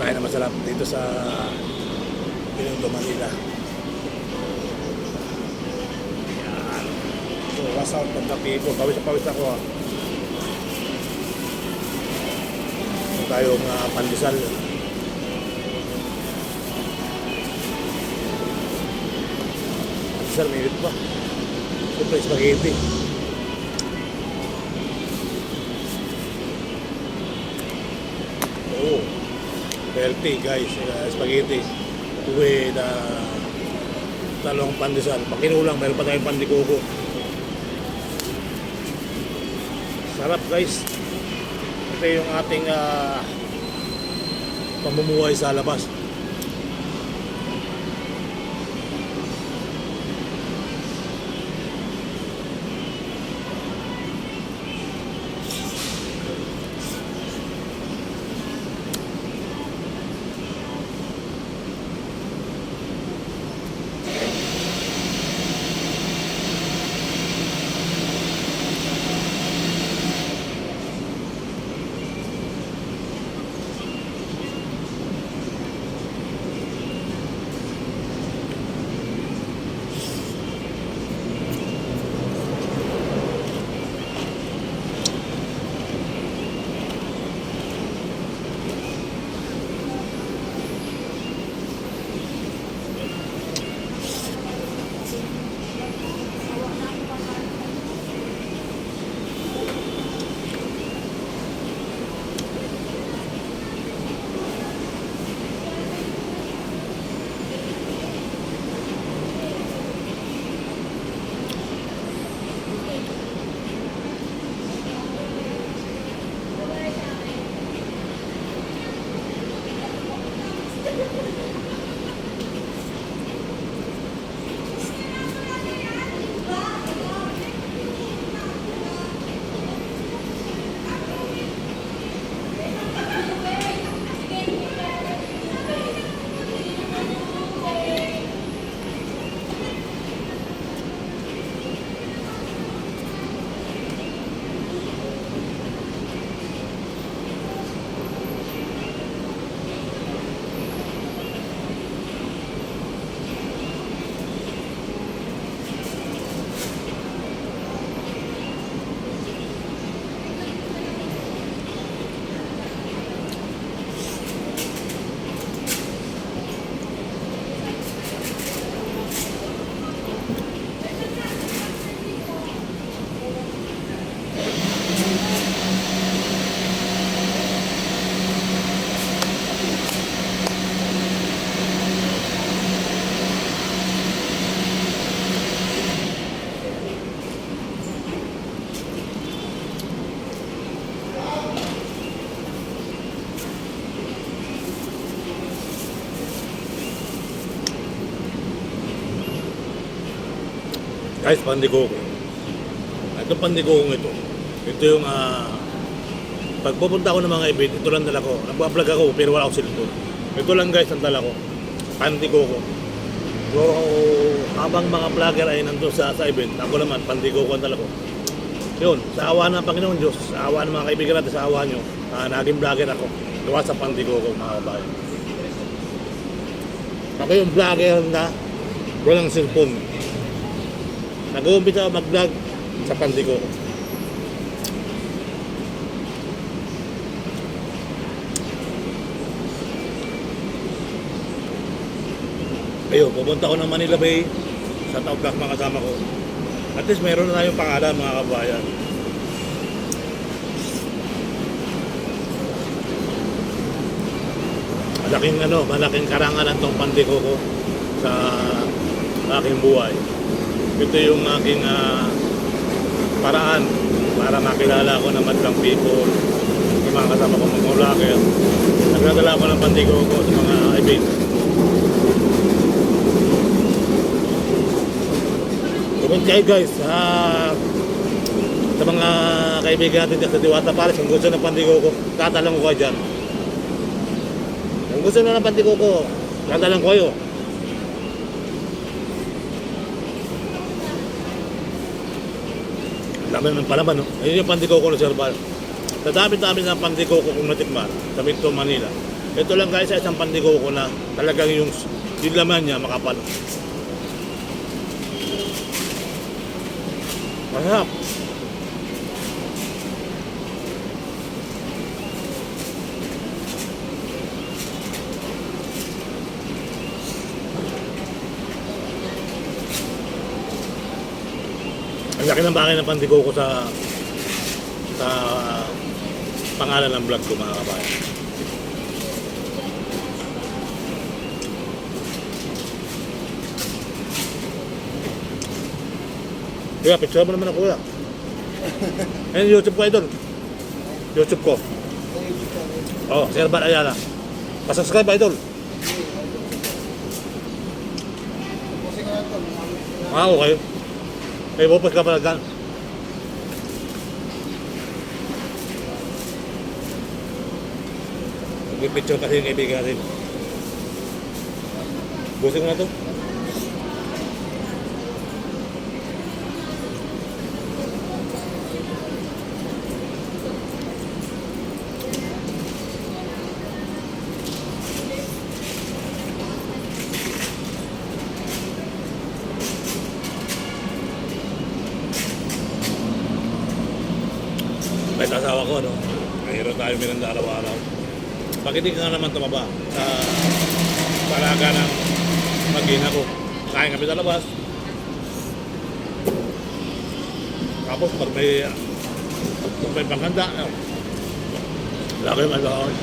tayo na masarap dito sa Binondo, Manila. Yan. So, what's out from the people? Pawis ako ah. So, tayong pandesal. Pandesal, may pa. Siyempre, spaghetti. Oh, healthy guys, spaghetti with talong pandesal. Pag kinulang, meron pa tayong pandikuko. Sarap guys. Ito yung ating pamumuhay sa labas. Guys, pandikoko. Itong pandikoko ito yung pag pupunta ako ng mga event, ito lang dala ko. Nagpa-vlog ako pero wala ako cellphone. Ito lang guys ang dala ko. Pandikoko. So, habang mga vlogger ay nandun sa event, ako naman, pandikoko ang dala ko. Yun, sa awa ng Panginoon Diyos, sa awa ng mga kaibigan natin, sa awa nyo, naging vlogger ako. Gawa sa pandikoko, mga kabayan. Ako yung vlogger na walang cellphone. Nag-uumpisa ako mag-vlog sa pandikoko. Ayun, pupunta ako ng Manila Bay sa Taoblak mga kasama ko. At least meron na tayong pangalan mga kabayan. Malaking karangalan tong pandikoko sa aking buhay. Ito yung aking paraan para makilala ko ng madlang people, yung mga kasama ko mga vlogger. Nagdadala ko ng pandikoko sa mga event. Comment kayo guys sa mga kaibigan natin dyan sa Diwata Palace, kung gusto ng pandikoko, tatalang ko kayo dyan. Kung gusto na ng pandikoko, tatalang ko kayo. Dami ng palaman, no? Ayun yung pandikoko na Sir Val. Sa dami-dami ng pandikoko kung natikman sa Minto, Manila. Ito lang guys, isang pandikoko na talagang yung laman niya makapal. Masarap. Ang laki ng bakay ng pandikoko sa pangalan ng vlog ko mga kabayan. Kuya, picture mo naman ako kuya. Ayun, YouTube ko idol. YouTube ko. Oh, Sir Bal Ayala. Pasubscribe idol. Ah, okay. May bupos ka pala dyan. Mag-picture kasi yung kaibigan natin. Busing mo na to. Kahit asawa ko, no? Mahirap tayo minanda araw-araw. Pag hindi ka nga naman tumaba sa palaga ng mag-ina ko, kain kami sa labas. Tapos pag may panghanda, laki yung alahon.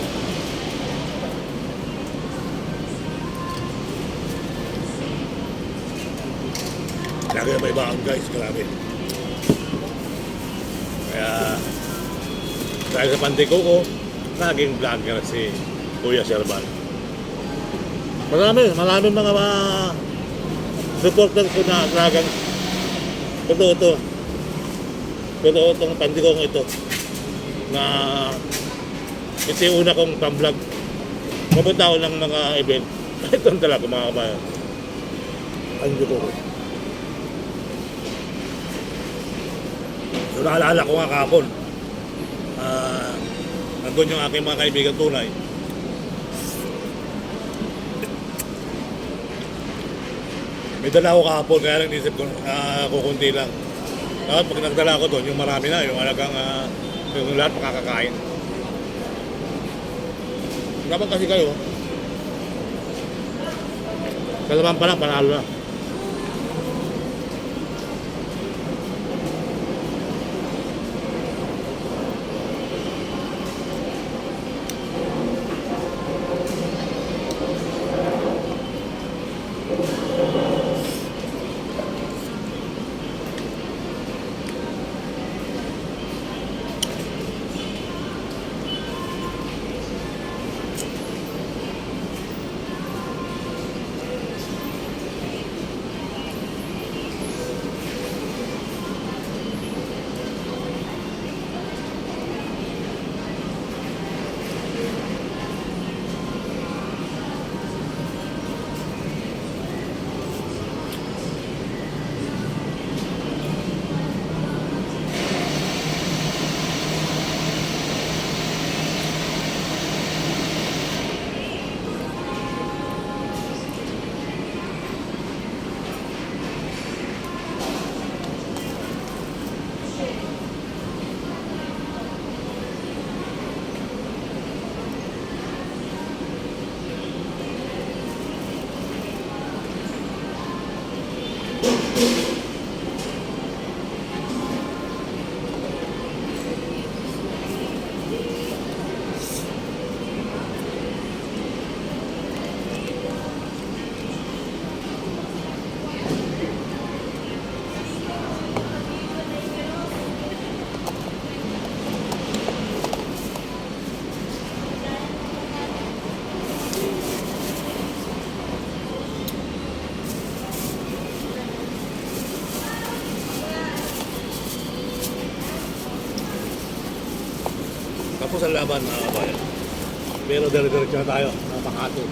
Laki yung may baon guys, grabe. Kaya dahil sa pandikoko, naging vlogger si Kuya Sir Bal. Marami mga supporter ko na talagang totoo itong pandikoko ito na ito yung una kong pang-vlog. Mapunta ako ng mga event. Ito ang talaga mga kabayan. Pandikoko. So naalala ko nga kahapon, nandun yung aking mga kaibigan tunay. May dala ako kahapon, kaya lang nisip ko kukunti lang. At pag nagdala ko doon, yung marami na, yung alagang yung lahat makakakain. Dapat kasi kayo, kalaman pa lang, panalo na. Tapos ang laban mga kabayan. Pero dire-diretso na tayo ng Makati.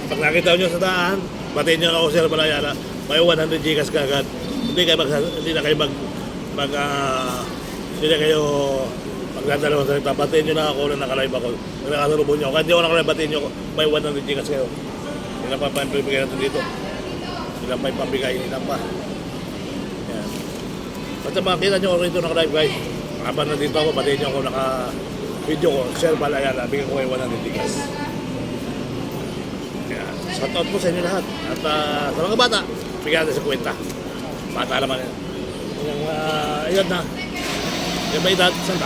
Pag nakita nyo sa daan, batiin nyo na ako Sir Balayara, may 100 gigas ka agad. Hindi na kayo hindi na kayo magdadalawang salita. Batiin nyo na ako na nakalive ako. Kung nakasalubong nyo ako. Kahit hindi ako nakalive, batiin nyo ako. May 100 gigas kayo. Ilan pa pambigay natin dito. Ilan pa pambigay, ilan pa. Yan. Basta makita nyo ako rito nakalive guys. Habang nandito ako, batiin nyo ako naka-video ko. Sir Balayara, bigyan ko kayo 100 gigas. Shout out po sa inyo lahat. At sa mga bata, bigyan natin sa kwenta. Bata naman yan. Yung edad na. Yung may edad, 100.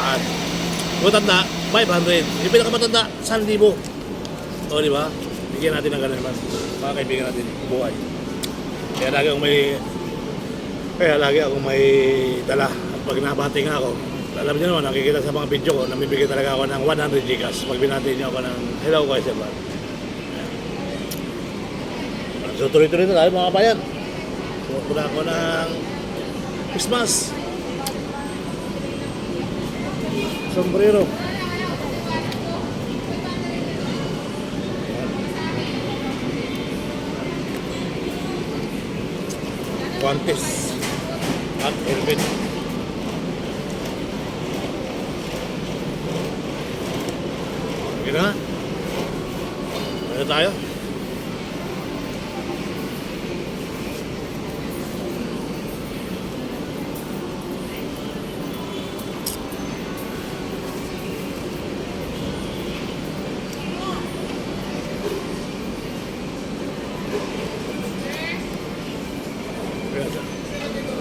Yung matanda, 500. Yung pinakamatanda, 1,000. O, di ba? Bigyan natin ng gano'n naman. Mga kaibigan natin, buhay. Kaya lagi akong may dala. At pag nabati nga ako, alam niyo naman, nakikita sa mga video ko, namibigay talaga ako ng 100 gigas. Pag binati niyo ako ng hello guys, diba? So tuloy-tuloy na tayo mga kabayan. Sumukuha ako ng Christmas. Sombrero. Guantes. At helmet. Okay na. Ano tayo?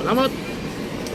Salamat.